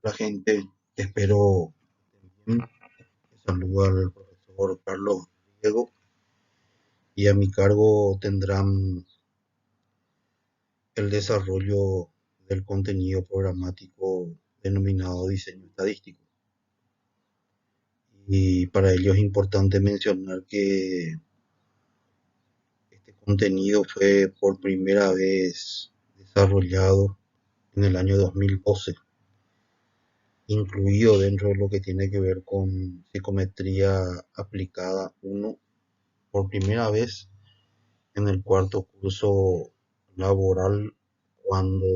La gente, espero bien. Saludo al profesor Carlos Diego y a mi cargo tendrán el desarrollo del contenido programático denominado diseño estadístico. Y para ello es importante mencionar que este contenido fue por primera vez desarrollado en el año 2012, incluido dentro de lo que tiene que ver con psicometría aplicada uno por primera vez en el cuarto curso laboral cuando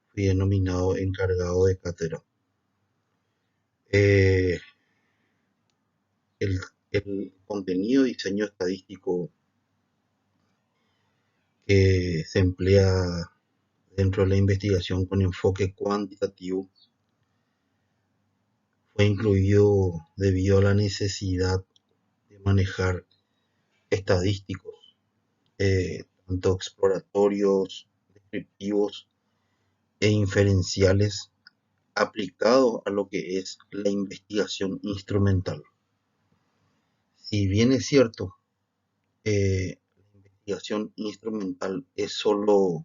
fui denominado encargado de cátedra. Eh, el, el contenido de diseño estadístico que se emplea dentro de la investigación con enfoque cuantitativo fue incluido debido a la necesidad de manejar estadísticos, tanto exploratorios, descriptivos e inferenciales aplicado a lo que es la investigación instrumental. Si bien es cierto, la investigación instrumental es solo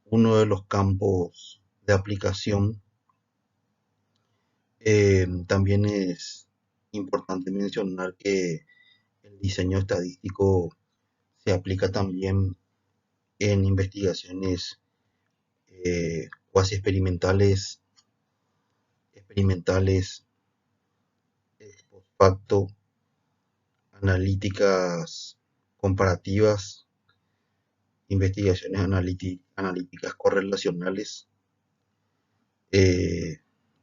uno de los campos de aplicación, también es importante mencionar que el diseño estadístico se aplica también en investigaciones cuasi experimentales, experimentales, post facto, analíticas comparativas, investigaciones analíticas correlacionales, eh,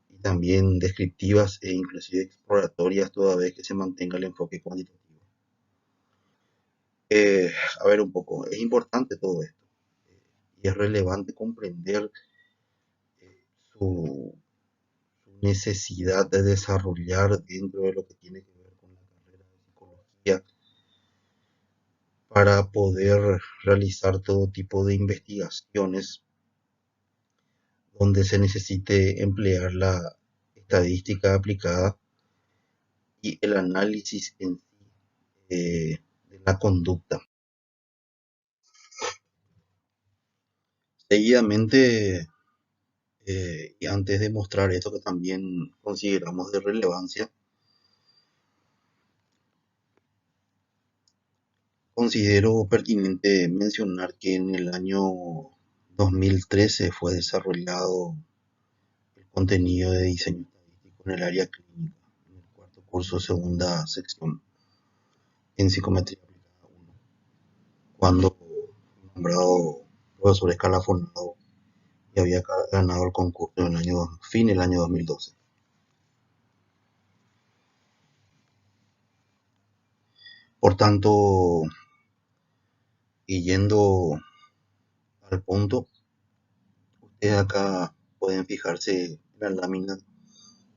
y también descriptivas e inclusive exploratorias toda vez que se mantenga el enfoque cuantitativo. A ver un poco, es importante todo esto y es relevante comprender su, su necesidad de desarrollar dentro de lo que tiene que ver con la carrera de psicología para poder realizar todo tipo de investigaciones donde se necesite emplear la estadística aplicada y el análisis en sí de la conducta. Seguidamente, y antes de mostrar esto que también consideramos de relevancia, considero pertinente mencionar que en el año 2013 fue desarrollado el contenido de diseño estadístico en el área clínica, en el cuarto curso, segunda sección, en psicometría aplicada 1, cuando fui nombrado profesor escalafonado y había ganado el concurso en el fin del año 2012. Por tanto, y yendo al punto, ustedes acá pueden fijarse en la lámina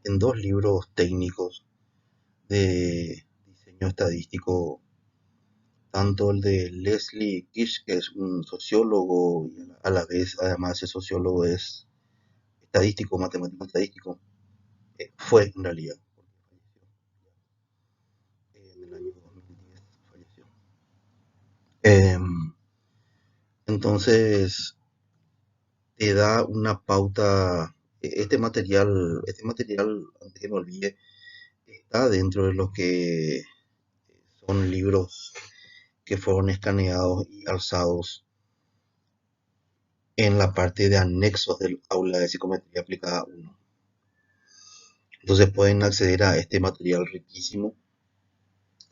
en dos libros técnicos de diseño estadístico, tanto el de Leslie Kish, que es un sociólogo y a la vez, además, ese sociólogo es estadístico, matemático estadístico, fue en realidad, en el año 2010 falleció. Eh, entonces, te da una pauta, este material, antes que me olvide, está dentro de lo que son libros que fueron escaneados y alzados en la parte de anexos del aula de psicometría aplicada 1. Entonces pueden acceder a este material riquísimo,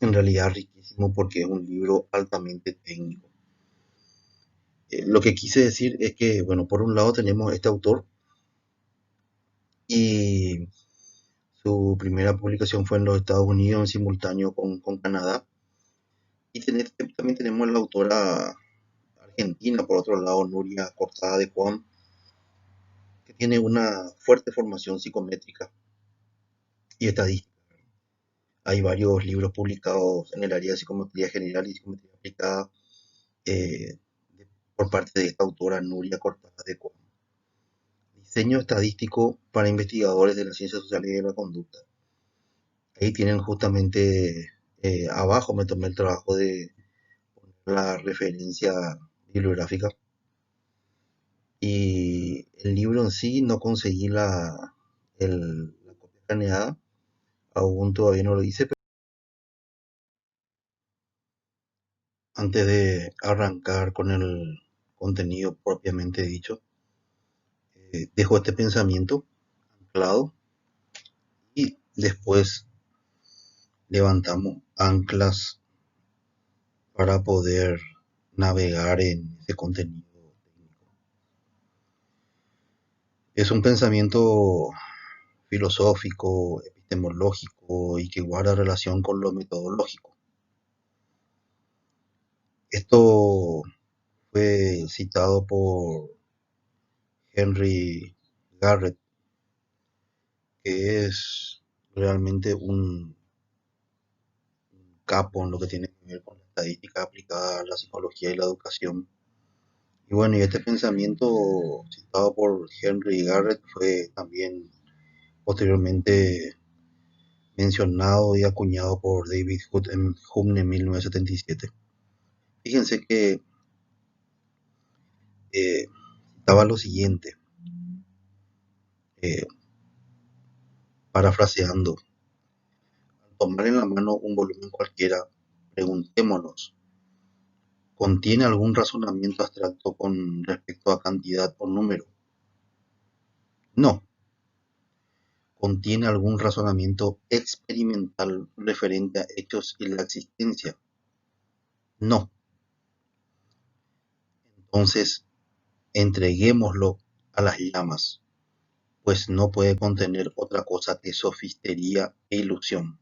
en realidad riquísimo porque es un libro altamente técnico. Lo que quise decir es que, bueno, por un lado tenemos este autor y su primera publicación fue en los Estados Unidos en simultáneo con Canadá. Y también tenemos la autora argentina, por otro lado, Nuria Cortada de Juan, que tiene una fuerte formación psicométrica y estadística. Hay varios libros publicados en el área de psicometría general y psicometría aplicada, eh, por parte de esta autora Nuria Cortada de Juan. Diseño estadístico para investigadores de las ciencias sociales y de la conducta. Ahí tienen justamente abajo me tomé el trabajo de la referencia bibliográfica y el libro en sí no conseguí la copia escaneada, aún todavía no lo hice, pero antes de arrancar con el contenido propiamente dicho, dejo este pensamiento anclado y después levantamos anclas para poder navegar en ese contenido técnico. Es un pensamiento filosófico, epistemológico y que guarda relación con lo metodológico. Esto fue citado por Henry Garrett, que es realmente un capo en lo que tiene que ver con la estadística aplicada a la psicología y la educación. Y bueno, y este pensamiento citado por Henry Garrett fue también posteriormente mencionado y acuñado por David Hume en 1977. Fíjense que estaba lo siguiente, eh, parafraseando: al tomar en la mano un volumen cualquiera, preguntémonos, ¿contiene algún razonamiento abstracto con respecto a cantidad o número? No. ¿Contiene algún razonamiento experimental referente a hechos y la existencia? No. Entonces, entreguémoslo a las llamas, pues no puede contener otra cosa que sofistería e ilusión.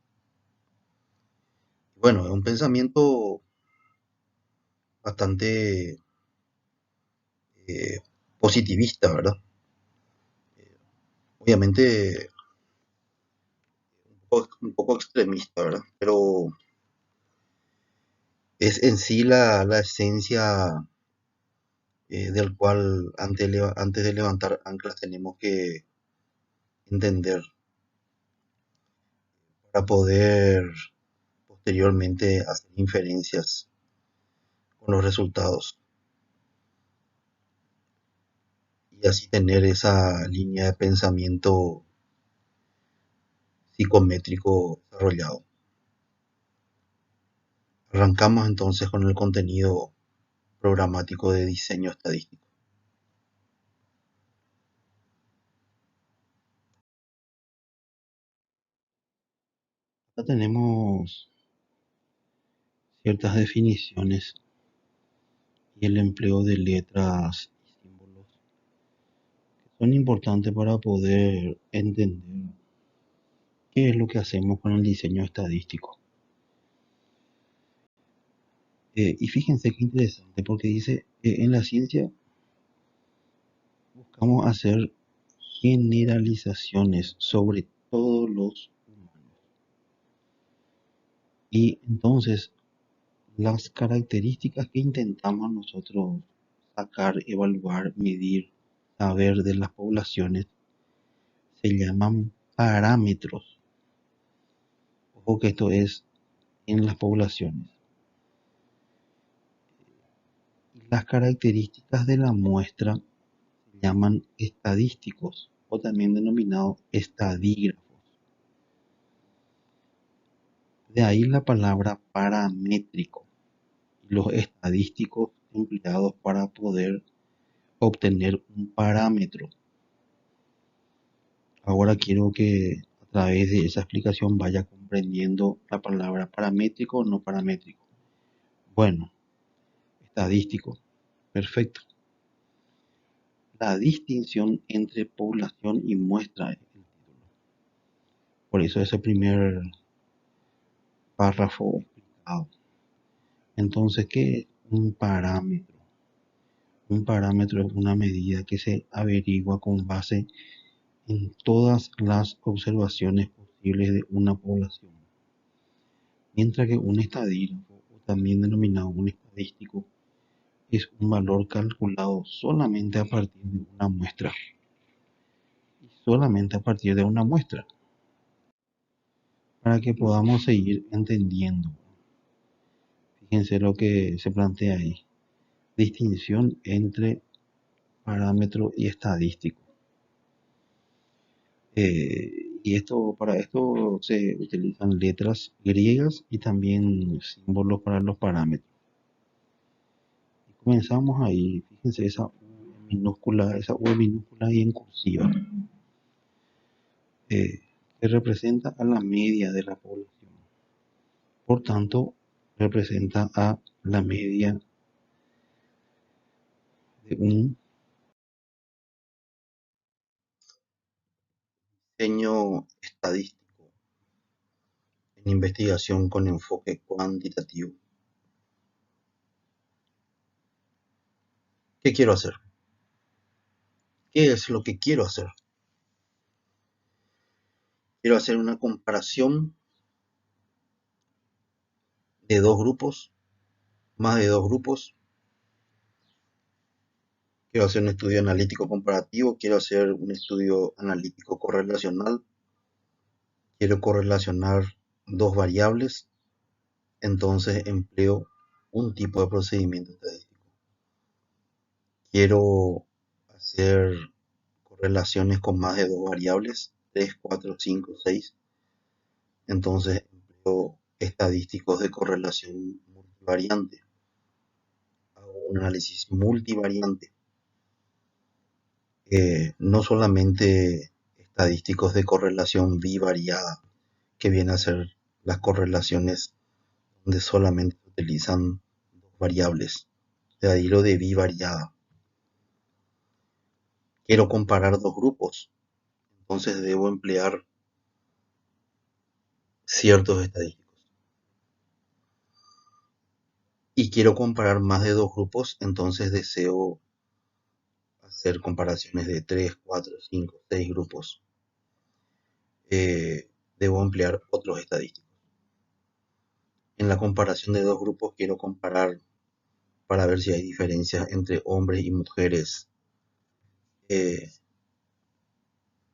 Bueno, es un pensamiento bastante eh, positivista, ¿verdad? Obviamente un poco extremista, ¿verdad? Pero es en sí la esencia del cual antes de levantar anclas tenemos que entender para poder posteriormente hacer inferencias con los resultados y así tener esa línea de pensamiento psicométrico desarrollado. Arrancamos entonces con el contenido programático de diseño estadístico. Ya tenemos ciertas definiciones y el empleo de letras y símbolos que son importantes para poder entender qué es lo que hacemos con el diseño estadístico. Y fíjense qué interesante, porque dice, en la ciencia buscamos hacer generalizaciones sobre todos los humanos. Y entonces las características que intentamos nosotros sacar, evaluar, medir, saber de las poblaciones se llaman parámetros. Ojo que esto es en las poblaciones. Y las características de la muestra se llaman estadísticos o también denominados estadígrafos. De ahí la palabra paramétrico y los estadísticos empleados para poder obtener un parámetro. Ahora quiero que a través de esa explicación vaya comprendiendo la palabra paramétrico o no paramétrico. Bueno, estadístico, perfecto. La distinción entre población y muestra es el título. Por eso ese primer párrafo explicado. Entonces, ¿qué es un parámetro? Un parámetro es una medida que se averigua con base en todas las observaciones posibles de una población, mientras que un estadígrafo, o también denominado un estadístico, es un valor calculado solamente a partir de una muestra. solamente a partir de una muestra, para que podamos seguir entendiendo. Fíjense lo que se plantea ahí. Distinción entre parámetro y estadístico. Para esto se utilizan letras griegas y también símbolos para los parámetros. Y comenzamos ahí, fíjense esa U minúscula y en cursiva, que representa a la media de la población. Por tanto, representa a la media de un Diseño estadístico en investigación con enfoque cuantitativo. ¿Qué quiero hacer? ¿Qué es lo que quiero hacer? Quiero hacer una comparación de dos grupos, más de dos grupos. Quiero hacer un estudio analítico comparativo, quiero hacer un estudio analítico correlacional, quiero correlacionar dos variables, entonces empleo un tipo de procedimiento estadístico. Quiero hacer correlaciones con más de dos variables, 3, 4, 5, 6, entonces empleo estadísticos de correlación multivariante. Hago un análisis multivariante. No solamente estadísticos de correlación bivariada, que viene a ser las correlaciones donde solamente se utilizan dos variables, de ahí lo de bivariada. Quiero comparar dos grupos, entonces debo emplear ciertos estadísticos. Y quiero comparar más de dos grupos, entonces deseo hacer comparaciones de 3, 4, 5, 6 grupos. Debo emplear otros estadísticos. En la comparación de dos grupos quiero comparar para ver si hay diferencias entre hombres y mujeres. Eh,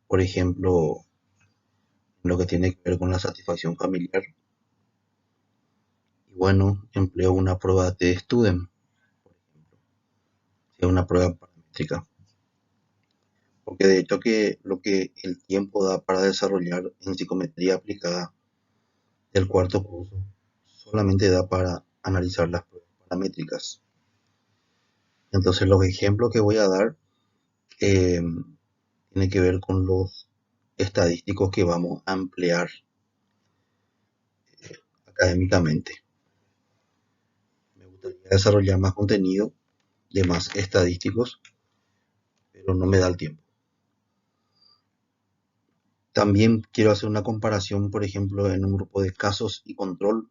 por ejemplo, lo que tiene que ver con la satisfacción familiar. Y bueno, empleo una prueba de Student, que es una prueba paramétrica. Porque de hecho que lo que el tiempo da para desarrollar en psicometría aplicada del cuarto curso solamente da para analizar las pruebas paramétricas. Entonces los ejemplos que voy a dar eh, tienen que ver con los estadísticos que vamos a emplear académicamente. Me gustaría desarrollar más contenido de más estadísticos, pero no me da el tiempo. También quiero hacer una comparación, por ejemplo, en un grupo de casos y control.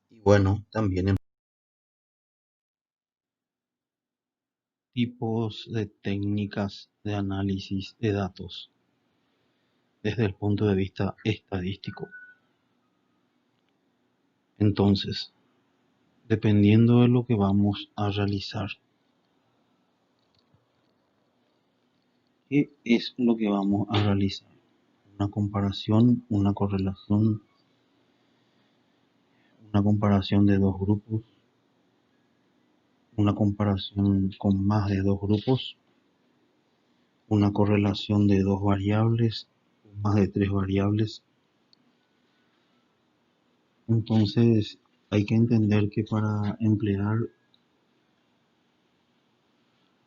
Y bueno, también en tipos de técnicas de análisis de datos desde el punto de vista estadístico. Entonces, dependiendo de lo que vamos a realizar, ¿qué es lo que vamos a realizar? Una comparación, una comparación de dos grupos, una comparación con más de dos grupos, una correlación de dos variables, más de tres variables. Entonces, hay que entender que para emplear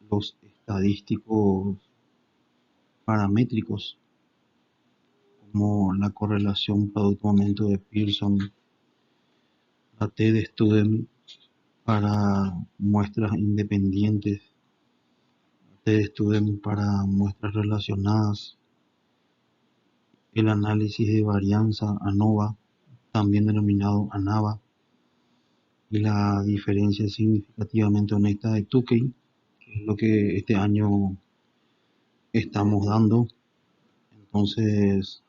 los estadísticos paramétricos, como la correlación producto-momento de Pearson, la T de Student para muestras independientes, la T de Student para muestras relacionadas, el análisis de varianza ANOVA, también denominado ANAVA, y la diferencia significativamente honesta de Tukey, que es lo que este año estamos dando. Entonces,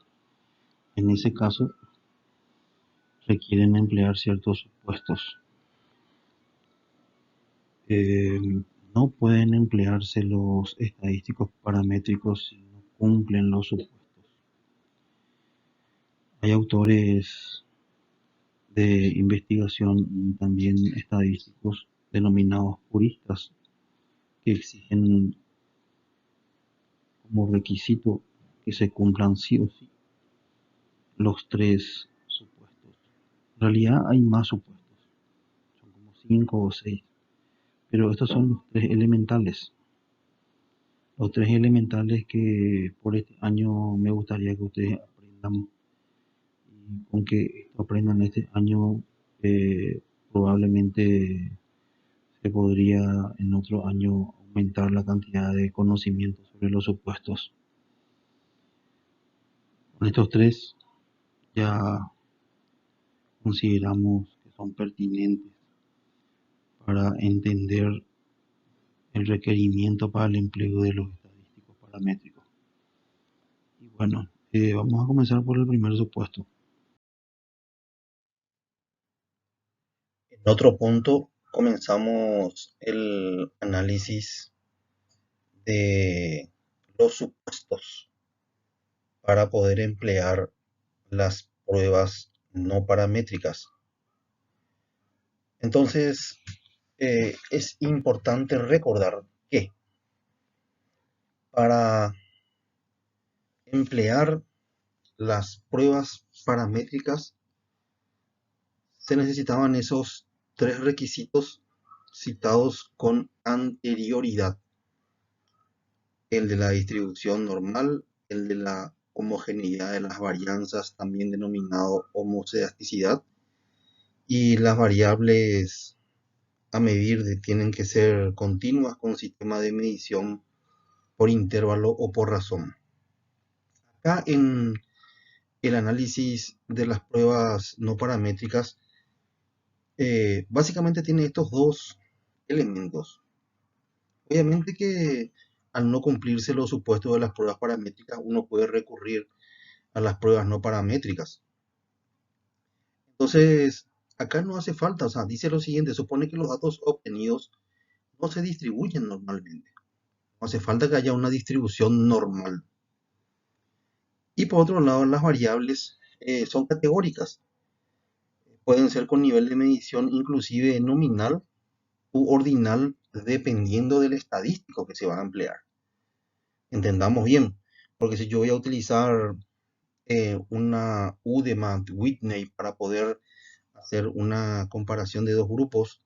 en ese caso, requieren emplear ciertos supuestos. No pueden emplearse los estadísticos paramétricos si no cumplen los supuestos. Hay autores de investigación y también estadísticos denominados puristas que exigen como requisito que se cumplan sí o sí los tres supuestos. En realidad hay más supuestos, son como cinco o seis, pero estos son los tres elementales. Los tres elementales que por este año me gustaría que ustedes aprendan y con que aprendan este año probablemente se podría en otro año aumentar la cantidad de conocimientos sobre los supuestos. Con estos tres ya consideramos que son pertinentes para entender el requerimiento para el empleo de los estadísticos paramétricos. Y bueno, vamos a comenzar por el primer supuesto. En otro punto comenzamos el análisis de los supuestos para poder emplear las pruebas no paramétricas. Entonces, es importante recordar que para emplear las pruebas paramétricas se necesitaban esos tres requisitos citados con anterioridad: el de la distribución normal, el de la homogeneidad de las varianzas, también denominado homoscedasticidad, y las variables a medir tienen que ser continuas con sistema de medición por intervalo o por razón. Acá en el análisis de las pruebas no paramétricas, básicamente tiene estos dos elementos. Obviamente que al no cumplirse los supuestos de las pruebas paramétricas, uno puede recurrir a las pruebas no paramétricas. Entonces, acá no hace falta, o sea, dice lo siguiente: supone que los datos obtenidos no se distribuyen normalmente. No hace falta que haya una distribución normal. Y por otro lado, las variables son categóricas. Pueden ser con nivel de medición inclusive nominal u ordinal, dependiendo del estadístico que se va a emplear. Entendamos bien, porque si yo voy a utilizar una U de Matt Whitney para poder hacer una comparación de dos grupos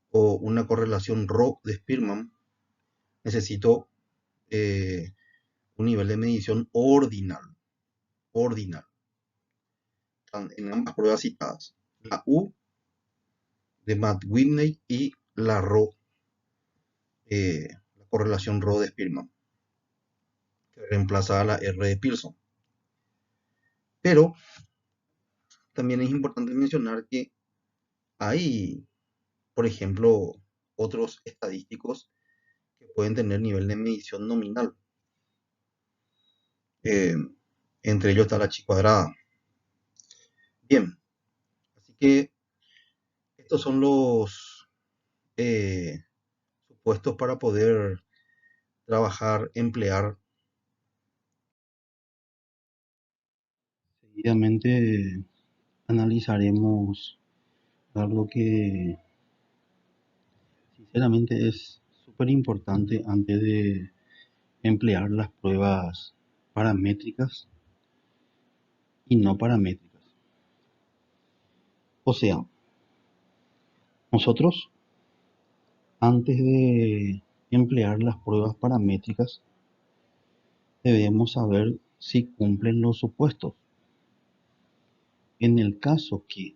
o una correlación Rho de Spearman, necesito eh, un nivel de medición ordinal, en ambas pruebas citadas: la U de Matt Whitney y la Rho, la correlación Rho de Spearman, que reemplaza a la R de Pearson. Pero también es importante mencionar que hay, por ejemplo, otros estadísticos que pueden tener nivel de medición nominal. Eh, Entre ellos está la chi cuadrada. Bien, así que estos son los eh, supuestos para poder trabajar, emplear. Seguidamente analizaremos algo que sinceramente es súper importante antes de emplear las pruebas paramétricas y no paramétricas. O sea, nosotros antes de emplear las pruebas paramétricas debemos saber si cumplen los supuestos. En el caso que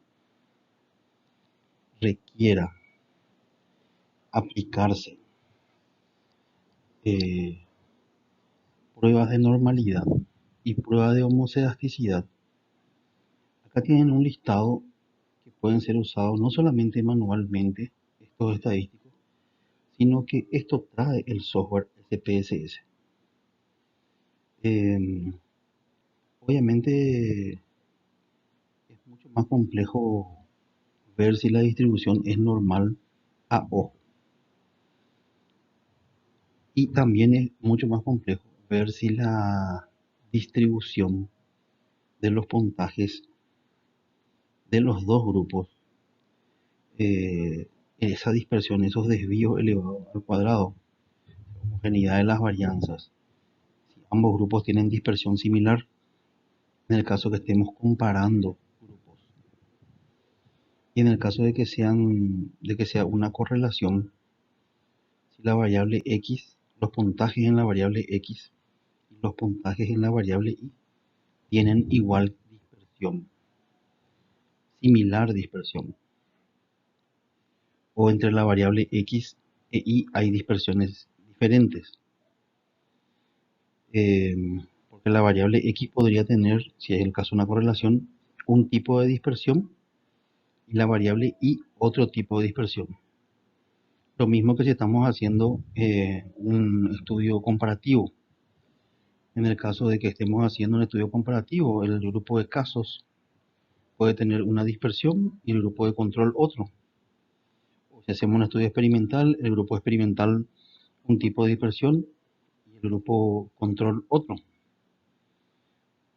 requiera aplicarse eh, pruebas de normalidad y pruebas de homoscedasticidad, acá tienen un listado que pueden ser usados no solamente manualmente estos estadísticos, sino que esto trae el software SPSS. Eh, Obviamente es mucho más complejo ver si la distribución es normal a ojo. Y también es mucho más complejo ver si la distribución de los puntajes de los dos grupos, eh, esa dispersión, esos desvíos elevados al cuadrado, homogeneidad de las varianzas, si ambos grupos tienen dispersión similar, en el caso que estemos comparando grupos, y en el caso de que sea una correlación, si la variable x, los puntajes en la variable x y los puntajes en la variable y tienen igual dispersión, similar dispersión, o entre la variable x e y hay dispersiones diferentes. eh, Porque la variable x podría tener, si es el caso de una correlación, un tipo de dispersión y la variable y otro tipo de dispersión. Lo mismo que si estamos haciendo un estudio comparativo. En el caso de que estemos haciendo un estudio comparativo, el grupo de casos puede tener una dispersión y el grupo de control otro. O si hacemos un estudio experimental, el grupo experimental un tipo de dispersión y el grupo control otro.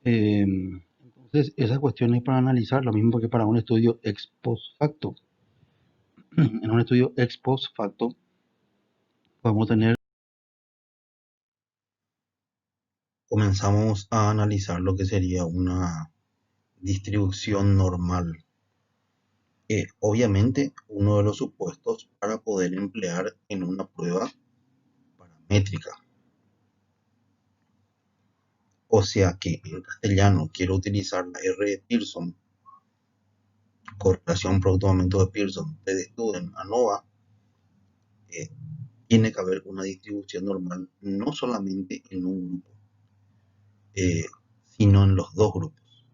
Entonces, esas cuestiones para analizar, lo mismo que para un estudio ex post facto. En un estudio ex post facto podemos tener. Comenzamos a analizar lo que sería una distribución normal. Obviamente, uno de los supuestos para poder emplear en una prueba paramétrica. O sea que en castellano quiero utilizar la R de Pearson, correlación producto-aumento de Pearson, de Student, ANOVA, eh, tiene que haber una distribución normal, no solamente en un grupo, eh, sino en los dos grupos.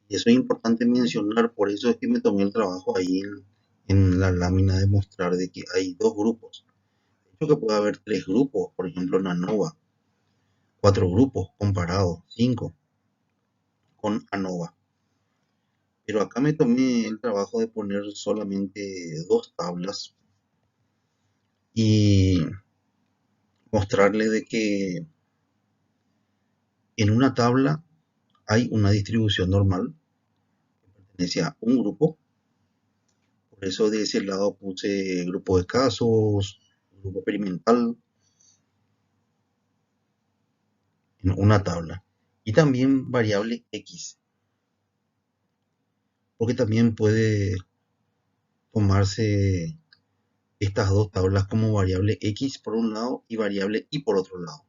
Y eso es importante mencionar, por eso es que me tomé el trabajo ahí en la lámina de mostrar de que hay dos grupos. De hecho que puede haber tres grupos, por ejemplo en ANOVA, cuatro grupos comparados, cinco con ANOVA. Pero acá me tomé el trabajo de poner solamente dos tablas y mostrarle de que en una tabla hay una distribución normal que pertenece a un grupo. Por eso de ese lado puse grupo de casos, grupo experimental en una tabla. Y también variable X, porque también puede tomarse estas dos tablas como variable X por un lado y variable Y por otro lado.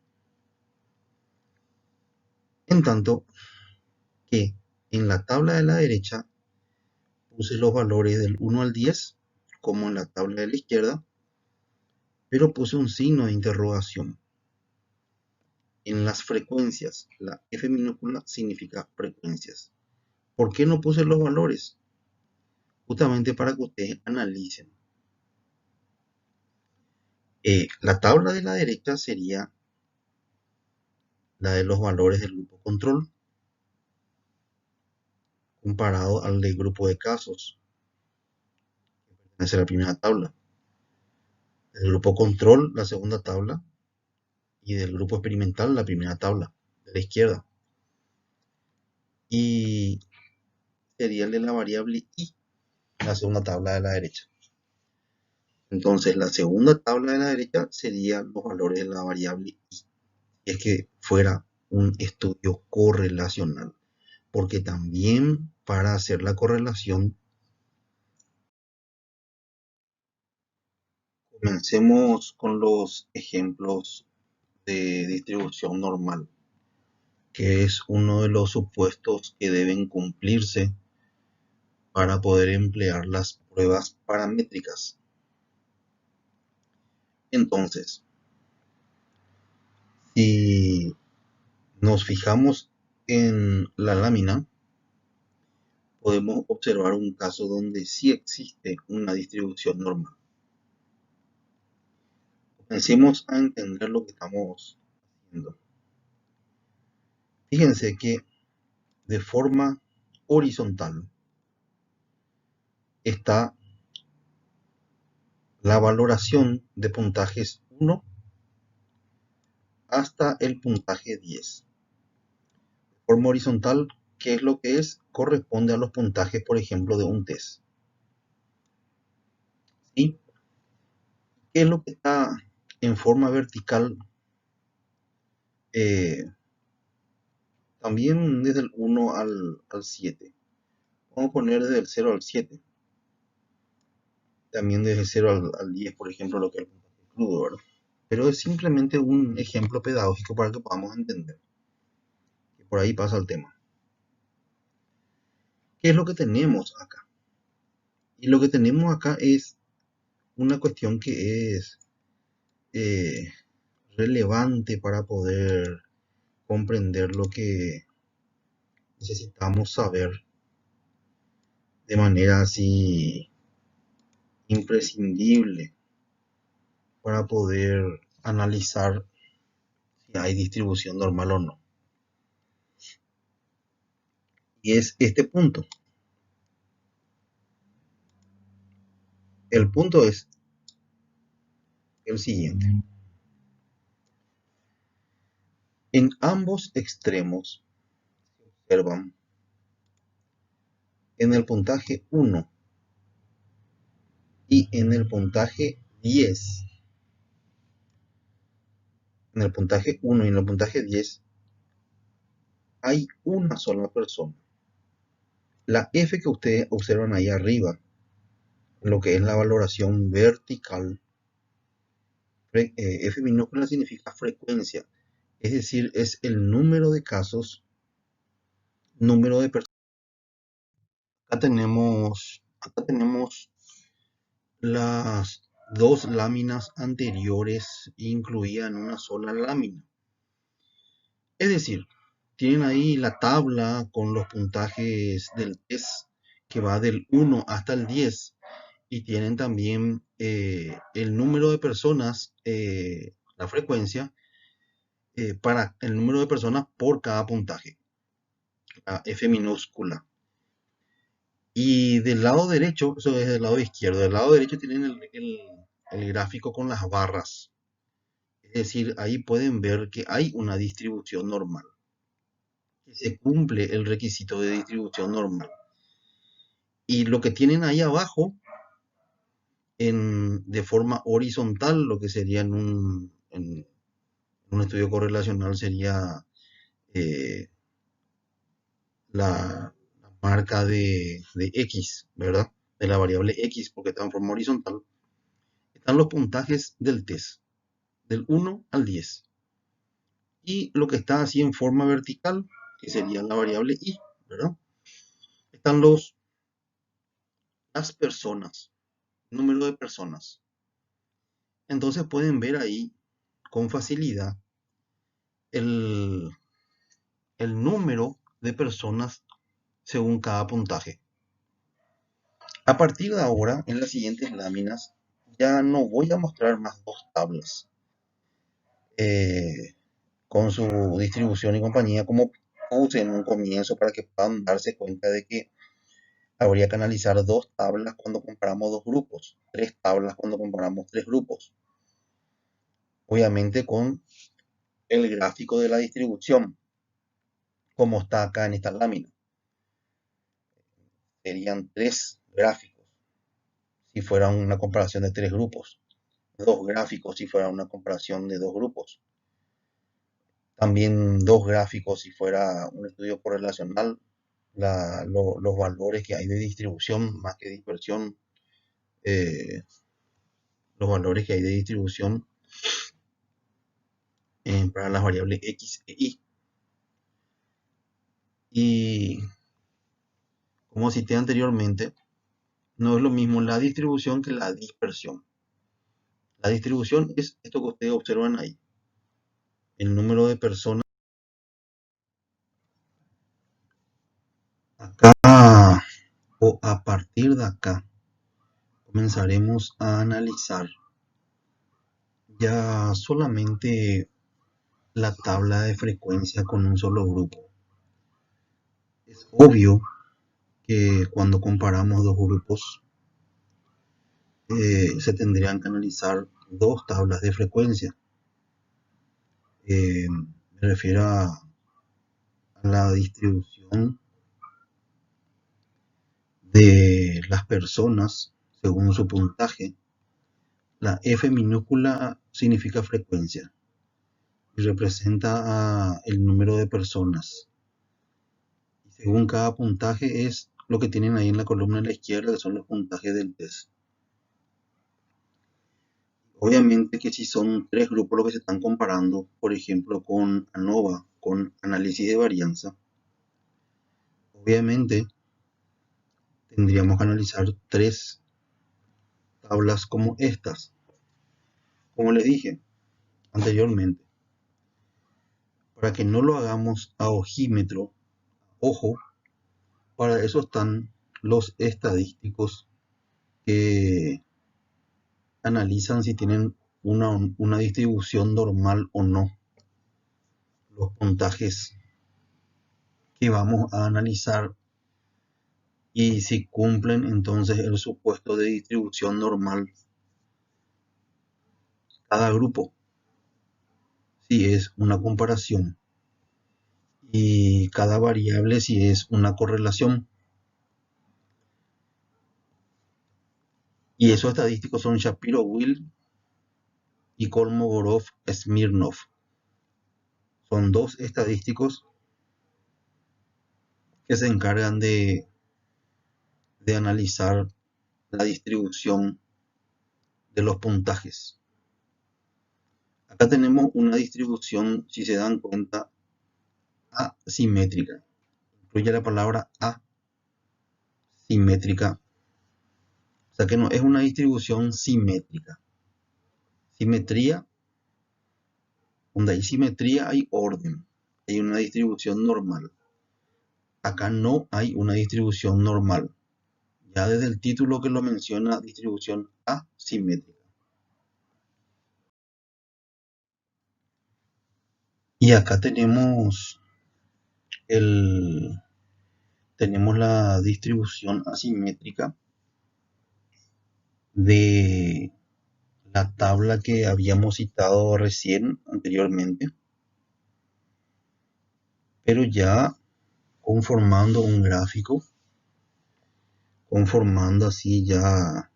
En tanto que en la tabla de la derecha puse los valores del 1 al 10 como en la tabla de la izquierda, pero puse un signo de interrogación. En las frecuencias, la F minúscula significa frecuencias. ¿Por qué no puse los valores? Justamente para que ustedes analicen. La tabla de la derecha sería la de los valores del grupo control comparado al del grupo de casos, que es la primera tabla. Del grupo control, la segunda tabla, y del grupo experimental, la primera tabla de la izquierda. Y sería el de la variable y, la segunda tabla de la derecha. Entonces, la segunda tabla de la derecha serían los valores de la variable y. Si es que fuera un estudio correlacional. Porque también para hacer la correlación, comencemos con los ejemplos de distribución normal, que es uno de los supuestos que deben cumplirse para poder emplear las pruebas paramétricas. Entonces, si nos fijamos en la lámina, podemos observar un caso donde sí existe una distribución normal. Comencemos a entender lo que estamos haciendo. Fíjense que de forma horizontal está la valoración de puntajes 1 hasta el puntaje 10. De forma horizontal, ¿qué es lo que es? Corresponde a los puntajes, por ejemplo, de un test. ¿Sí? ¿Qué es lo que está en forma vertical? Eh, También desde el 1 al 7. Vamos a poner desde el 0 al 7. También desde el 0 al 10, por ejemplo, lo que es el puntaje crudo, ¿verdad? Pero es simplemente un ejemplo pedagógico para que podamos entender que por ahí pasa el tema. ¿Qué es lo que tenemos acá? Y lo que tenemos acá es una cuestión que es eh, relevante para poder comprender lo que necesitamos saber de manera así imprescindible para poder analizar si hay distribución normal o no. Y es este punto. El punto es el siguiente. En ambos extremos se observan en el puntaje 1 y en el puntaje 10. En el puntaje 1 y en el puntaje 10 hay una sola persona. La F que ustedes observan ahí arriba, lo que es la valoración vertical, F minúscula significa frecuencia, es decir, es el número de casos, número de personas. Acá tenemos las dos láminas anteriores incluidas en una sola lámina. Es decir, tienen ahí la tabla con los puntajes del test que va del 1 hasta el 10 y tienen también el número de personas, la frecuencia para el número de personas por cada puntaje, la F minúscula. Y del lado derecho, eso es del lado izquierdo, del lado derecho tienen el gráfico con las barras. Es decir, ahí pueden ver que hay una distribución normal, que se cumple el requisito de distribución normal. Y lo que tienen ahí abajo, de forma horizontal, lo que sería en un estudio correlacional, sería eh, la marca de X, ¿verdad? De la variable X, porque está en forma horizontal. Están los puntajes del test, del 1 al 10. Y lo que está así en forma vertical, que sería la variable Y, ¿verdad? Están las personas, número de personas. Entonces pueden ver ahí con facilidad el, el número de personas según cada puntaje. A partir de ahora, en las siguientes láminas, ya no voy a mostrar más dos tablas con su distribución y compañía como puse en un comienzo para que puedan darse cuenta de que habría que analizar dos tablas cuando comparamos dos grupos, tres tablas cuando comparamos tres grupos. Obviamente con el gráfico de la distribución, como está acá en esta lámina. Serían tres gráficos si fuera una comparación de tres grupos, dos gráficos si fuera una comparación de dos grupos, también dos gráficos si fuera un estudio correlacional, los valores que hay de distribución más que dispersión, eh, los valores que hay de distribución para las variables X e Y. Y como cité anteriormente, no es lo mismo la distribución que la dispersión. La distribución es esto que ustedes observan ahí, el número de personas. Acá o a partir de acá comenzaremos a analizar ya solamente la tabla de frecuencia con un solo grupo. Es obvio que cuando comparamos dos grupos se tendrían que analizar dos tablas de frecuencia. Me refiero a la distribución de las personas según su puntaje. La F minúscula significa frecuencia y representa el número de personas. Y según cada puntaje es lo que tienen ahí en la columna de la izquierda, que son los puntajes del test. Obviamente que si son tres grupos los que se están comparando, por ejemplo con ANOVA, con análisis de varianza, obviamente tendríamos que analizar tres tablas como estas. Como les dije anteriormente, para que no lo hagamos a ojímetro, ojo, para eso están los estadísticos que analizan si tienen una distribución normal o no. Los puntajes que vamos a analizar y si cumplen entonces el supuesto de distribución normal cada grupo, si es una comparación, y cada variable si es una correlación. Y esos estadísticos son Shapiro-Wilk y Kolmogorov-Smirnov. Son dos estadísticos que se encargan de analizar la distribución de los puntajes. Acá tenemos una distribución, si se dan cuenta, asimétrica. Incluye la palabra asimétrica. O sea que no es una distribución simétrica. Simetría, donde hay simetría hay orden. Hay una distribución normal. Acá no hay una distribución normal. Ya desde el título que lo menciona, distribución asimétrica. Y acá el, tenemos la distribución asimétrica de la tabla que habíamos citado recién anteriormente, pero ya conformando un gráfico, conformando así ya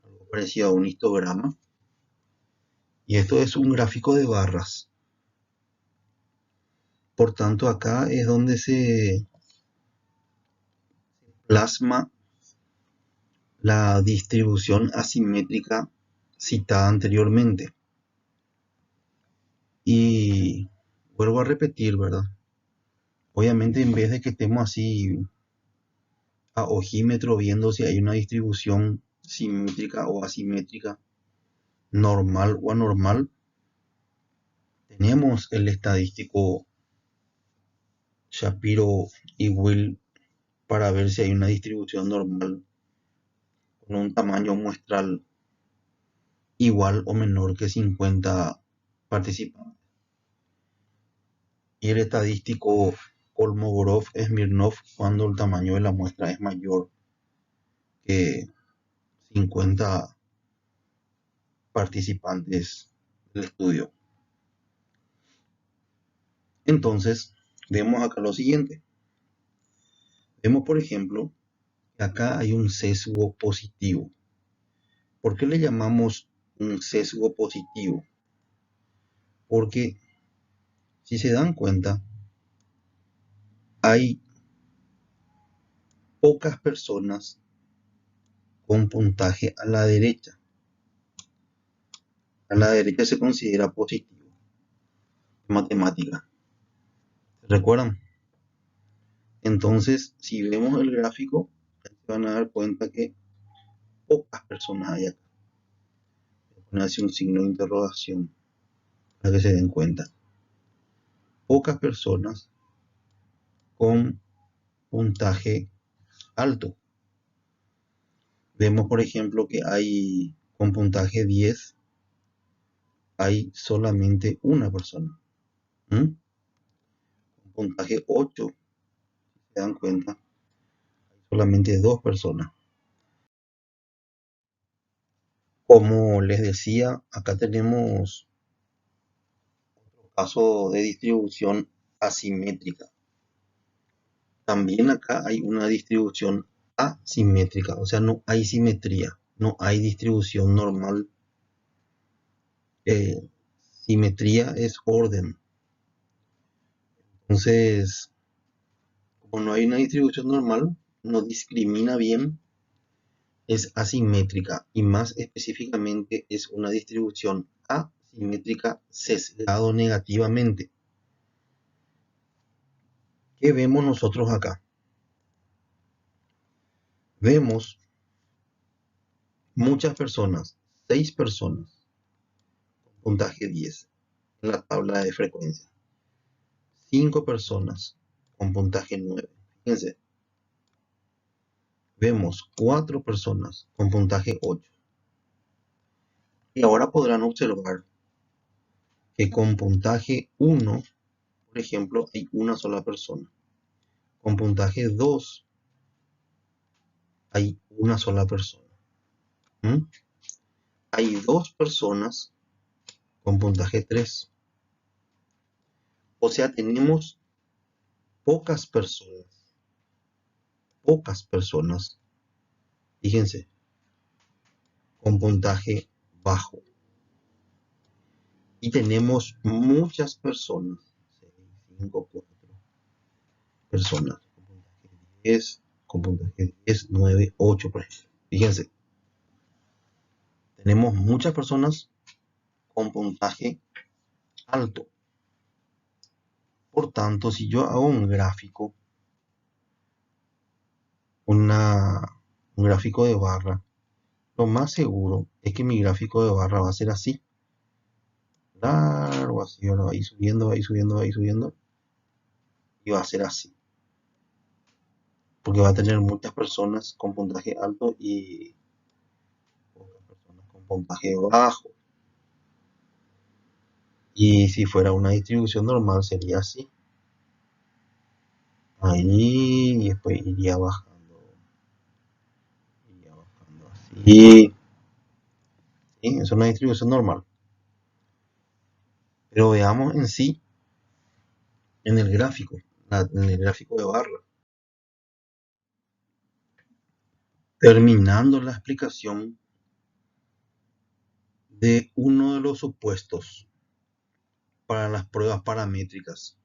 algo parecido a un histograma. Y esto es un gráfico de barras. Por tanto, acá es donde se plasma la distribución asimétrica citada anteriormente. Y vuelvo a repetir, ¿verdad? Obviamente en vez de que estemos así a ojímetro viendo si hay una distribución simétrica o asimétrica, normal o anormal, tenemos el estadístico Shapiro y Will para ver si hay una distribución normal con un tamaño muestral igual o menor que 50 participantes. Y el estadístico Kolmogorov-Smirnov cuando el tamaño de la muestra es mayor que 50 participantes del estudio. Entonces, vemos acá lo siguiente. Vemos, por ejemplo, que acá hay un sesgo positivo. ¿Por qué le llamamos un sesgo positivo? Porque, si se dan cuenta, hay pocas personas con puntaje a la derecha. A la derecha se considera positivo en matemática. ¿Se recuerdan? Entonces, si vemos el gráfico, se van a dar cuenta que pocas personas hay acá. Voy a poner así un signo de interrogación para que se den cuenta. Pocas personas con puntaje alto. Vemos, por ejemplo, que hay con puntaje 10, hay solamente una persona. Con puntaje 8, si se dan cuenta, hay solamente dos personas. Como les decía, acá tenemos caso de distribución asimétrica. También acá hay una distribución asimétrica, o sea, no hay simetría, no hay distribución normal. Eh, Simetría es orden. Entonces, como no hay una distribución normal, no discrimina bien, es asimétrica y más específicamente es una distribución asimétrica sesgado negativamente. ¿Qué vemos nosotros acá? Vemos muchas personas, 6 personas, puntaje 10 en la tabla de frecuencia. 5 personas con puntaje 9. Fíjense, vemos 4 personas con puntaje 8. Y ahora podrán observar que con puntaje 1, por ejemplo, hay una sola persona. Con puntaje 2 hay una sola persona. ¿Mm? Hay 2 personas con puntaje 3. O sea, tenemos pocas personas, fíjense, con puntaje bajo. Y tenemos muchas personas, 6, 5, 4 personas, con puntaje 10, con puntaje 10, 9, 8, por ejemplo. Fíjense, tenemos muchas personas con puntaje alto. Por tanto, si yo hago un gráfico, un gráfico de barra, lo más seguro es que mi gráfico de barra va a ser así. Largo, así, ahora va a ir subiendo, va a ir subiendo, va a ir subiendo. Y va a ser así. Porque va a tener muchas personas con puntaje alto y pocas personas con puntaje bajo. Y si fuera una distribución normal sería así. Ahí y después iría bajando. Iría bajando así. ¿Sí? Es una distribución normal. Pero veamos en sí, en el gráfico, en el gráfico de barra. Terminando la explicación de uno de los supuestos para las pruebas paramétricas.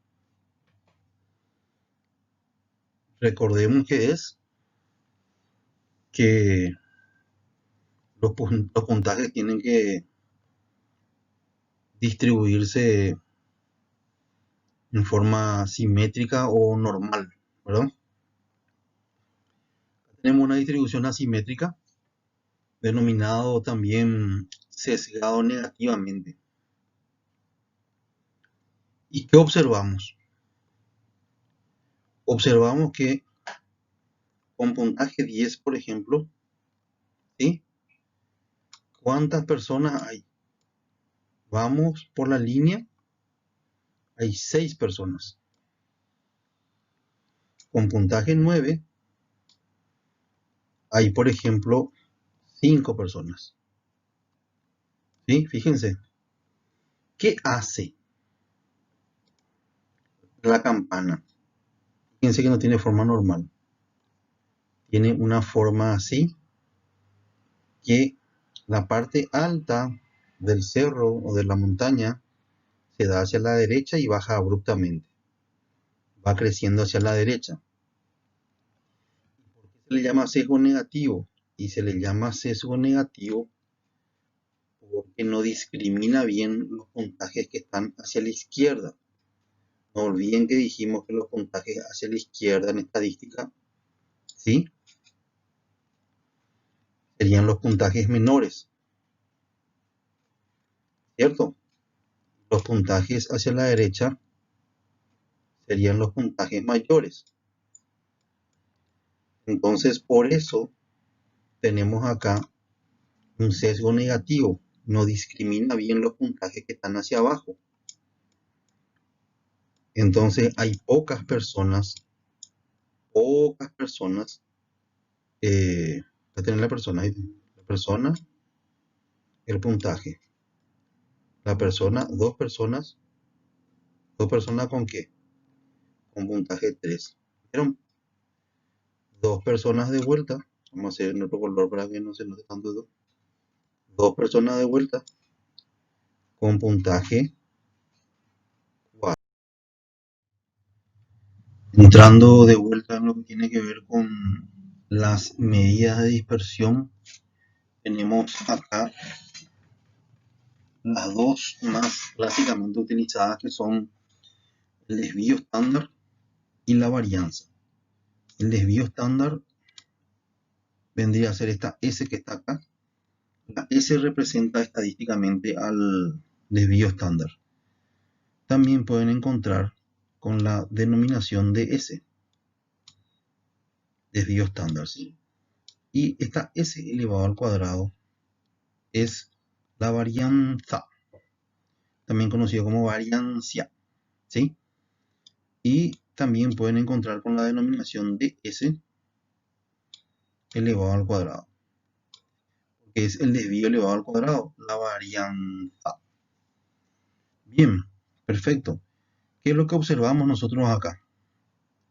Recordemos que es que los puntajes tienen que distribuirse en forma simétrica o normal, ¿verdad? Tenemos una distribución asimétrica, denominado también sesgado negativamente. ¿Y qué observamos? Observamos que con puntaje 10, por ejemplo, ¿sí? ¿Cuántas personas hay? Vamos por la línea, hay 6 personas. Con puntaje 9 hay, por ejemplo, 5 personas. ¿Sí? Fíjense, ¿qué hace la campana? Fíjense que no tiene forma normal. Tiene una forma así, que la parte alta del cerro o de la montaña se da hacia la derecha y baja abruptamente. Va creciendo hacia la derecha. ¿Por qué se le llama sesgo negativo? Y se le llama sesgo negativo porque no discrimina bien los puntajes que están hacia la izquierda. No olviden que dijimos que los puntajes hacia la izquierda en estadística, ¿sí? Serían los puntajes menores, ¿cierto? Los puntajes hacia la derecha serían los puntajes mayores. Entonces, por eso tenemos acá un sesgo negativo. No discrimina bien los puntajes que están hacia abajo. Entonces, hay pocas personas, voy a tener la persona, el puntaje. Dos personas con qué? Con puntaje 3. ¿Vieron? Dos personas de vuelta. Vamos a hacer en otro color para que no se note tanto. Dos personas de vuelta con puntaje 4. Entrando de vuelta en lo que tiene que ver con las medidas de dispersión, tenemos acá las dos más clásicamente utilizadas, que son el desvío estándar y la varianza. El desvío estándar vendría a ser esta S que está acá. La S representa estadísticamente al desvío estándar. También pueden encontrar con la denominación de S, desvío estándar, ¿sí? Y esta S elevado al cuadrado es la varianza, también conocido como variancia, ¿sí? Y también pueden encontrar con la denominación de S elevado al cuadrado, que es el desvío elevado al cuadrado, la varianza. Bien, perfecto. ¿Qué es lo que observamos nosotros acá?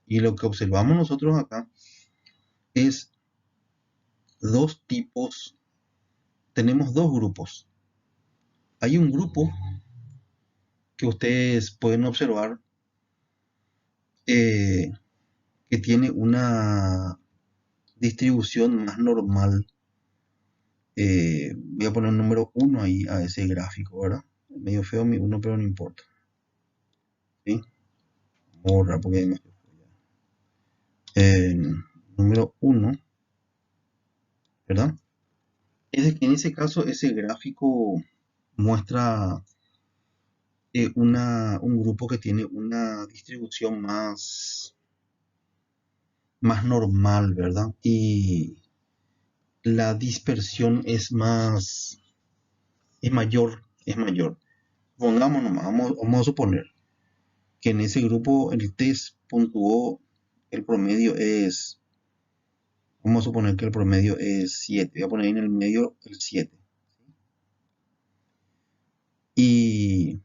Y lo que observamos nosotros acá es dos tipos, tenemos dos grupos. Hay un grupo que ustedes pueden observar que tiene una distribución más normal. Voy a poner un número 1 ahí a ese gráfico, ¿verdad? Medio feo mi 1, pero no importa. ¿Sí? Vamos a borrar porque hay más. Número 1, ¿verdad? Es que en ese caso ese gráfico muestra un grupo que tiene una distribución más normal, ¿verdad? Y la dispersión es mayor. Pongamos nomás, vamos a suponer que en ese grupo el test puntuó, el promedio es, vamos a suponer que el promedio es 7, voy a poner en el medio el 7. Y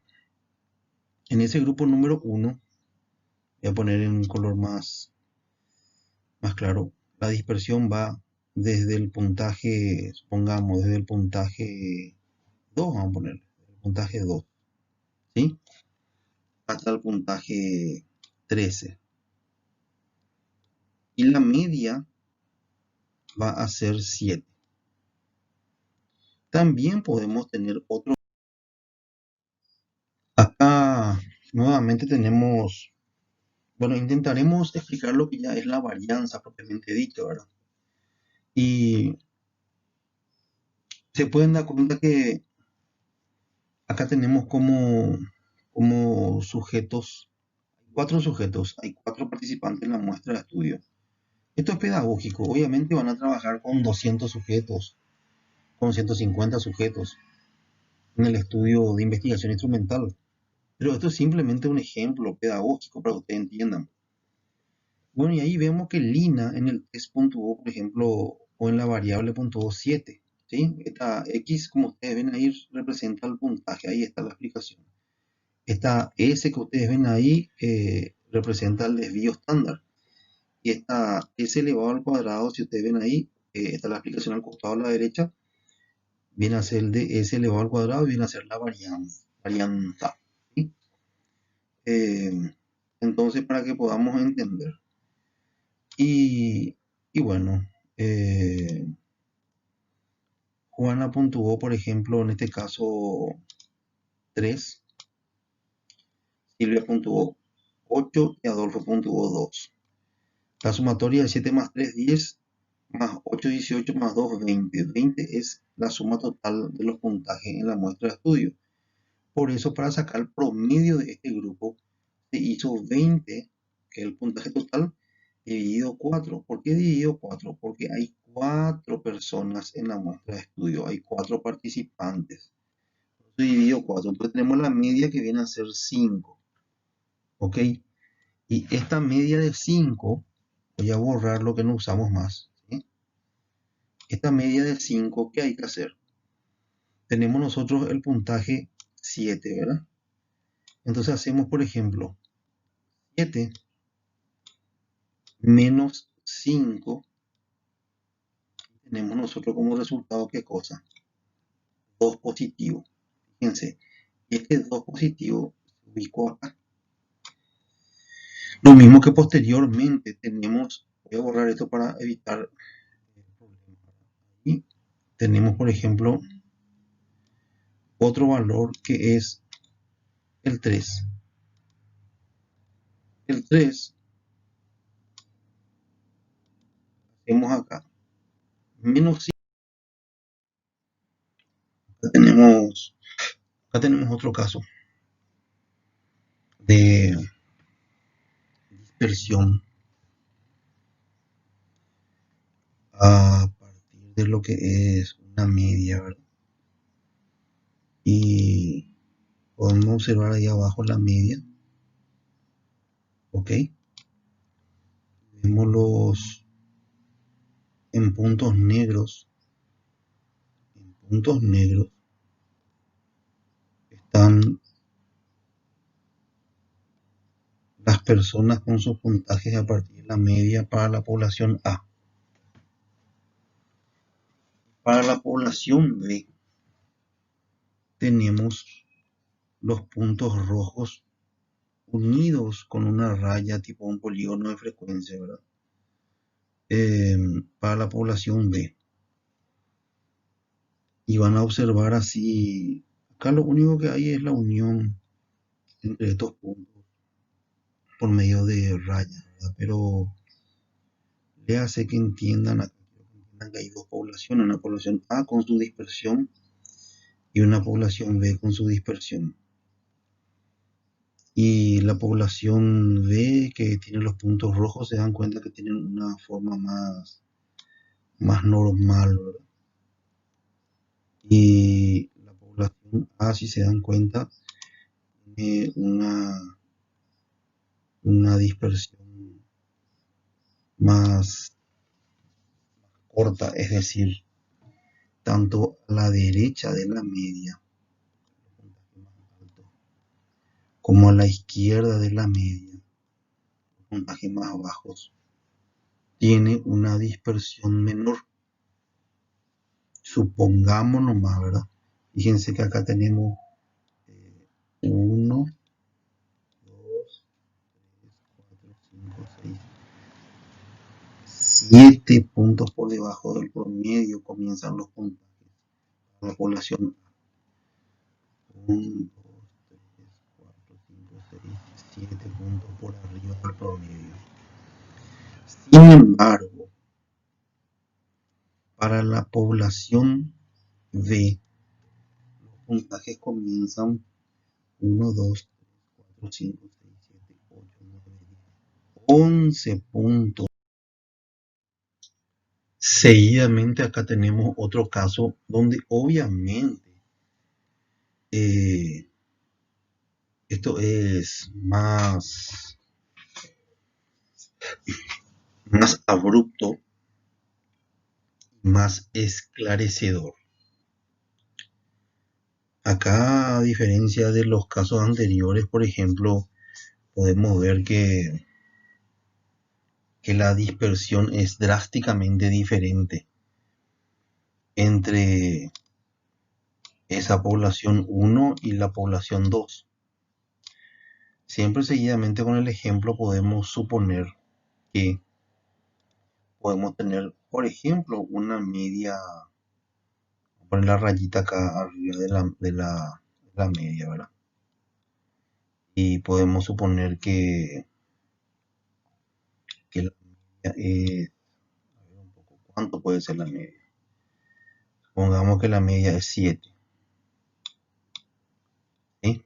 en ese grupo número 1, voy a poner en un color más claro, la dispersión va desde el puntaje, supongamos, desde el puntaje 2, vamos a poner, el puntaje 2, ¿sí? Hasta el puntaje 13. Y la media va a ser 7. También podemos tener otro. Acá nuevamente tenemos, bueno, intentaremos explicar lo que ya es la varianza propiamente dicho, ¿verdad? Y se pueden dar cuenta que acá tenemos como sujetos, hay cuatro participantes en la muestra de estudio. Esto es pedagógico, obviamente van a trabajar con 200 sujetos, con 150 sujetos en el estudio de investigación instrumental. Pero esto es simplemente un ejemplo pedagógico para que ustedes entiendan. Bueno, y ahí vemos que Lina en el test puntuó, por ejemplo, o en la variable puntuó 7. ¿Sí? Esta X, como ustedes ven ahí, representa el puntaje. Ahí está la explicación. Esta S que ustedes ven ahí representa el desvío estándar. Y esta S elevado al cuadrado, si ustedes ven ahí, está la explicación al costado a la derecha, viene a ser el de S elevado al cuadrado y viene a ser la varianza. ¿Sí? Entonces, para que podamos entender. Y bueno, Juana puntuó, por ejemplo, en este caso 3, Silvia puntuó 8 y Adolfo puntuó 2. La sumatoria de 7 más 3, 10, más 8, 18, más 2, 20. 20 es la suma total de los puntajes en la muestra de estudio. Por eso, para sacar el promedio de este grupo, se hizo 20, que es el puntaje total, dividido 4. ¿Por qué dividido 4? Porque hay 4 personas en la muestra de estudio, hay 4 participantes. Dividido 4, entonces tenemos la media que viene a ser 5. ¿Ok? Y esta media de 5, voy a borrar lo que no usamos más. ¿Sí? Esta media de 5, ¿qué hay que hacer? tenemos nosotros el puntaje 7, ¿verdad? Entonces hacemos, por ejemplo, 7 menos 5. Tenemos nosotros como resultado, ¿qué cosa? 2 positivo. Fíjense, este 2 positivo se ubicó acá. Lo mismo que posteriormente tenemos, voy a borrar esto para evitar el problema. Y tenemos, por ejemplo, otro valor que es el 3. El 3 hacemos acá menos 5. Acá tenemos otro caso de dispersión a partir de lo que es una media, ¿verdad? Y podemos observar ahí abajo la media, ¿ok? Vemos en puntos negros. En puntos negros están las personas con sus puntajes a partir de la media para la población A. Para la población B tenemos los puntos rojos unidos con una raya tipo un polígono de frecuencia, ¿verdad? Para la población B. Y van a observar así, acá lo único que hay es la unión entre estos puntos por medio de rayas, ¿verdad? Pero le hace que entiendan que hay dos poblaciones, una población A con su dispersión y una población B con su dispersión. Y la población B que tiene los puntos rojos se dan cuenta que tienen una forma más normal, ¿verdad? Y la población A, si se dan cuenta, tiene una dispersión más corta, es decir, tanto a la derecha de la media, como a la izquierda de la media, los puntajes más bajos, tiene una dispersión menor. Supongamos nomás, ¿verdad? Fíjense que acá tenemos 1, 2, 3, 4, 5, 6, 7 puntos por debajo del promedio comienzan los puntajes para la población. 1, 2, 3, 4, 5, 6, 7 puntos por arriba del promedio. Sin embargo, para la población B, los puntajes comienzan 1, 2, 3, 4, 5, 6, 7, 8, 9, 10, 11 puntos. Seguidamente acá tenemos otro caso donde obviamente eh, esto es más abrupto, más esclarecedor. Acá, a diferencia de los casos anteriores, por ejemplo, podemos ver que la dispersión es drásticamente diferente entre esa población 1 y la población 2. Siempre seguidamente con el ejemplo podemos suponer que podemos tener, por ejemplo, una media, poner la rayita acá arriba de la media, ¿verdad? Y podemos suponer que la media es, a ver un poco, ¿cuánto puede ser la media? Pongamos que la media es 7, ¿sí?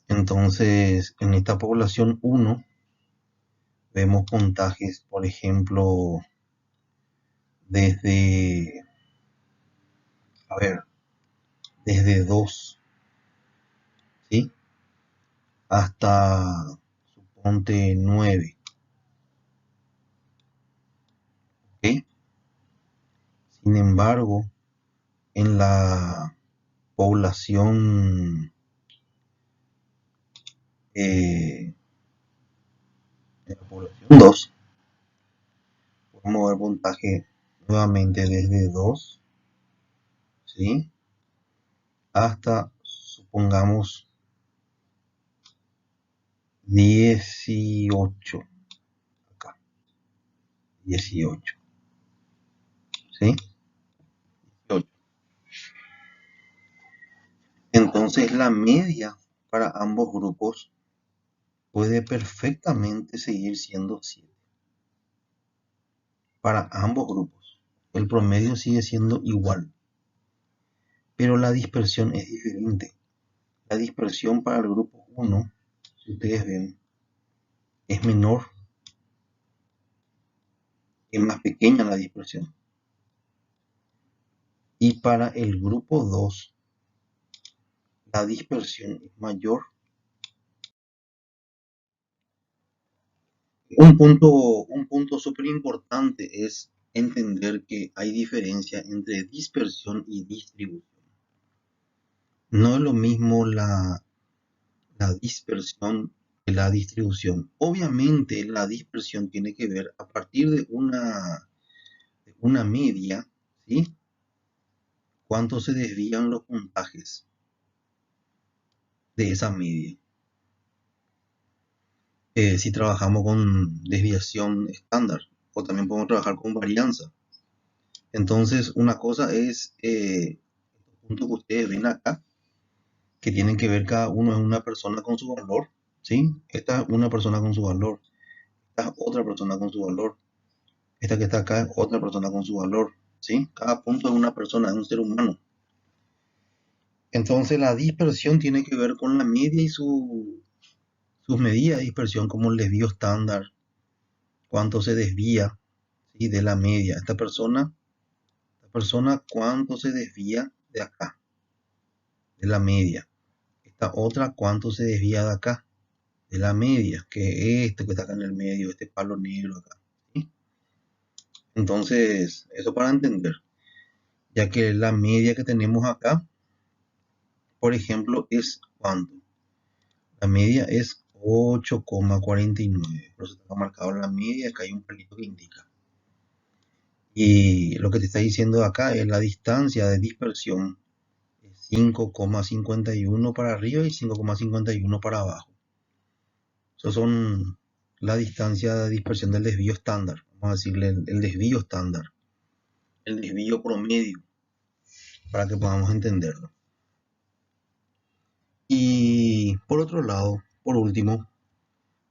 Entonces, en esta población 1 vemos puntajes, por ejemplo, desde, a ver, desde 2, ¿sí? Hasta, suponte, 9, ¿ok? Sin embargo, en la población, en la población 2, podemos ver puntaje nuevamente desde 2, ¿sí? Hasta, supongamos, 18, acá, 18, ¿sí? 18. Entonces la media para ambos grupos puede perfectamente seguir siendo 7. Para ambos grupos. El promedio sigue siendo igual, pero la dispersión es diferente. La dispersión para el grupo 1, si ustedes ven, es menor, es más pequeña la dispersión. Y para el grupo 2, la dispersión es mayor. Un punto súper importante es entender que hay diferencia entre dispersión y distribución. No es lo mismo la dispersión que la distribución. Obviamente la dispersión tiene que ver a partir de una media, ¿sí? Cuánto se desvían los puntajes de esa media. Si trabajamos con desviación estándar, o también podemos trabajar con varianza. Entonces, una cosa es el punto que ustedes ven acá, que tienen que ver cada uno es una persona con su valor, ¿sí? Esta es una persona con su valor, esta es otra persona con su valor, esta que está acá es otra persona con su valor, ¿sí? Cada punto es una persona, es un ser humano. Entonces, la dispersión tiene que ver con la media y sus medidas de dispersión, como el desvío estándar, cuánto se desvía, ¿sí? De la media. Esta persona, cuánto se desvía de acá, de la media. Esta otra, cuánto se desvía de acá, de la media, que es esto que está acá en el medio, este palo negro acá, ¿sí? Entonces, eso para entender, ya que la media que tenemos acá, por ejemplo, es cuánto. La media es 8,49. Por eso está marcado la media, acá hay un palito que indica. Y lo que te está diciendo acá es la distancia de dispersión, 5,51 para arriba y 5,51 para abajo. Esos son la distancia de dispersión del desvío estándar. Vamos a decirle el desvío estándar, el desvío promedio, para que podamos entenderlo. Y por otro lado, por último,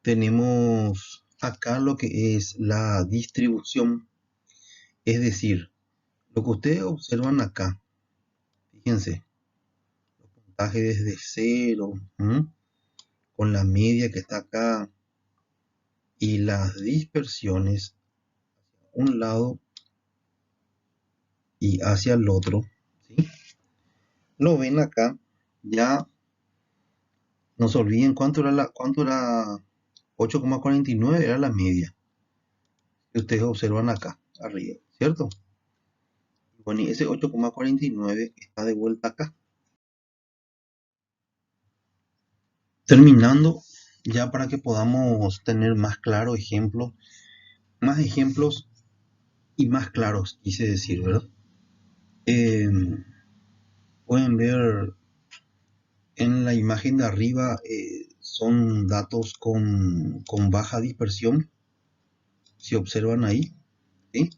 tenemos acá lo que es la distribución. Es decir, lo que ustedes observan acá, fíjense, los puntajes desde cero, con la media que está acá y las dispersiones un lado y hacia el otro, ¿sí? Lo ven acá, ya no se olviden cuánto era 8,49 era la media que ustedes observan acá arriba, ¿cierto? Bueno, y ese 8,49 está de vuelta acá. Terminando, ya para que podamos tener más ejemplos y más claros, quise decir, ¿verdad? Pueden ver en la imagen de arriba, son datos con baja dispersión, si observan ahí, ¿sí?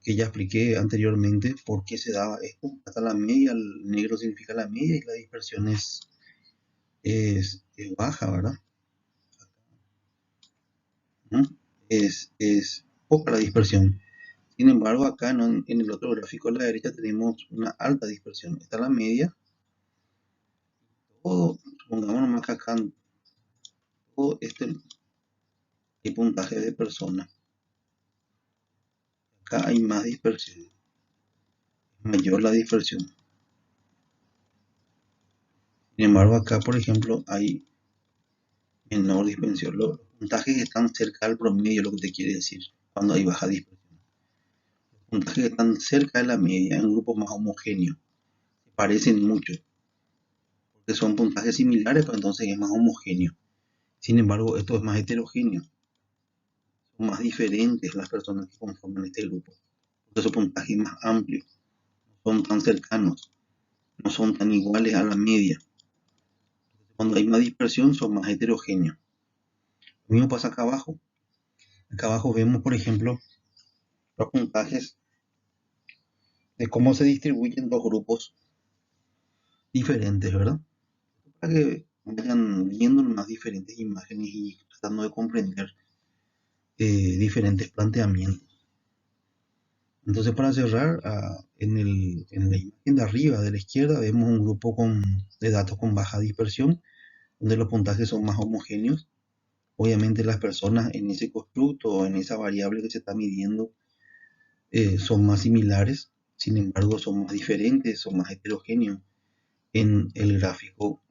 Que ya expliqué anteriormente por qué se daba esto. Hasta la media, el negro significa la media y la dispersión es baja, ¿verdad? ¿No? Es poca la dispersión. Sin embargo, acá en el otro gráfico a la derecha tenemos una alta dispersión. Está la media. Todo, supongamos nomás que acá todo este puntaje de persona. Acá hay más dispersión. Mayor la dispersión. Sin embargo, acá, por ejemplo, hay menor dispersión. Los puntajes están cerca del promedio, lo que te quiere decir, cuando hay baja dispersión. puntajes que están cerca de la media, en grupos más homogéneos, se parecen mucho, porque son puntajes similares, pero entonces es más homogéneo. Sin embargo, esto es más heterogéneo, son más diferentes las personas que conforman este grupo, porque su puntaje es más amplio, no son tan cercanos, no son tan iguales a la media. Cuando hay más dispersión, son más heterogéneos. Lo mismo pasa acá abajo. Acá abajo vemos, por ejemplo, los puntajes de cómo se distribuyen dos grupos diferentes, ¿verdad? Para que vayan viendo las diferentes imágenes y tratando de comprender diferentes planteamientos. Entonces, para cerrar, en la imagen de arriba, de la izquierda, vemos un grupo de datos con baja dispersión, donde los puntajes son más homogéneos. Obviamente las personas en ese constructo o en esa variable que se está midiendo son más similares, sin embargo son más diferentes, son más heterogéneos en el gráfico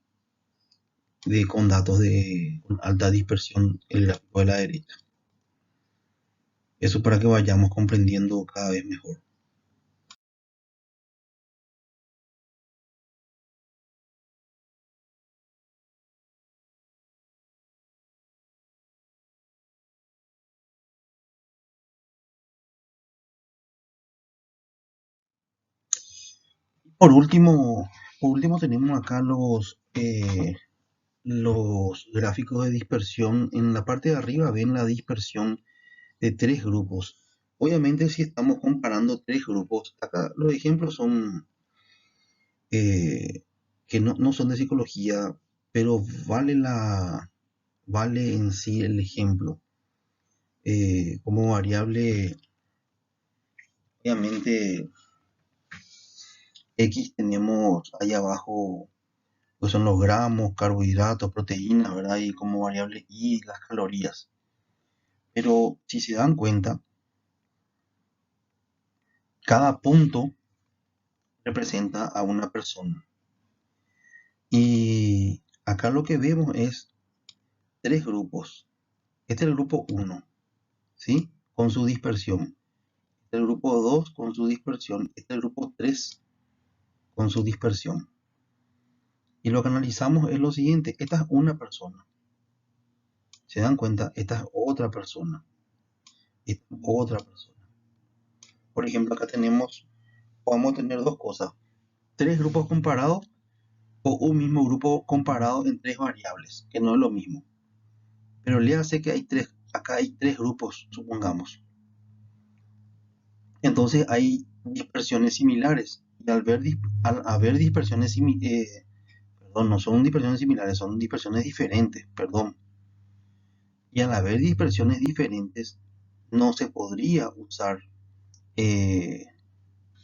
con datos con alta dispersión, el gráfico de la derecha. Eso para que vayamos comprendiendo cada vez mejor. Por último tenemos acá los gráficos de dispersión. En la parte de arriba ven la dispersión de tres grupos. Obviamente si estamos comparando tres grupos, acá los ejemplos son eh, que no son de psicología, pero vale en sí el ejemplo. Como variable, obviamente X tenemos ahí abajo, pues son los gramos, carbohidratos, proteínas, ¿verdad? Y como variable Y las calorías. Pero si se dan cuenta, cada punto representa a una persona. Y acá lo que vemos es tres grupos. Este es el grupo 1, ¿sí? Con su dispersión. Este es el grupo 2 con su dispersión. Este es el grupo 3 con su dispersión. Y lo que analizamos es lo siguiente. Esta es una persona. ¿Se dan cuenta? Esta es otra persona. Esta es otra persona. Por ejemplo, acá podemos tener dos cosas. Tres grupos comparados o un mismo grupo comparado en tres variables, que no es lo mismo. Pero le hace que acá hay tres grupos, supongamos. Entonces hay dispersiones similares. Y al haber dispersiones similares, perdón, no son dispersiones similares, son dispersiones diferentes, perdón. Y al haber dispersiones diferentes, no se podría usar eh,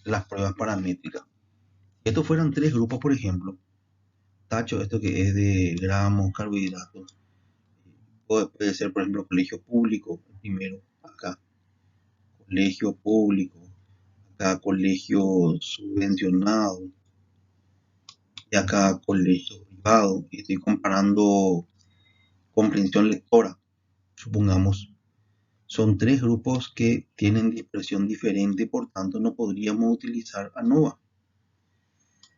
las pruebas paramétricas. Si estos fueran tres grupos, por ejemplo, tacho, esto que es de gramos, carbohidratos, puede ser, por ejemplo, colegio público, primero, acá, colegio público, acá, colegio subvencionado, y acá, colegio privado, y estoy comparando comprensión lectora, supongamos. Son tres grupos que tienen dispersión diferente, por tanto no podríamos utilizar ANOVA.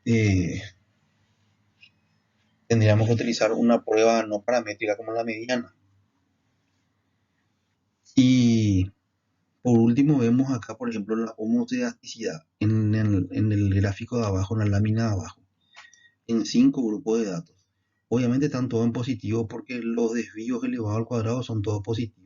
Eh, Tendríamos que utilizar una prueba no paramétrica como la mediana. Y por último vemos acá, por ejemplo, la homozidaticidad en el gráfico de abajo, en la lámina de abajo, en 5 grupos de datos. Obviamente están todos en positivo porque los desvíos elevados al cuadrado son todos positivos.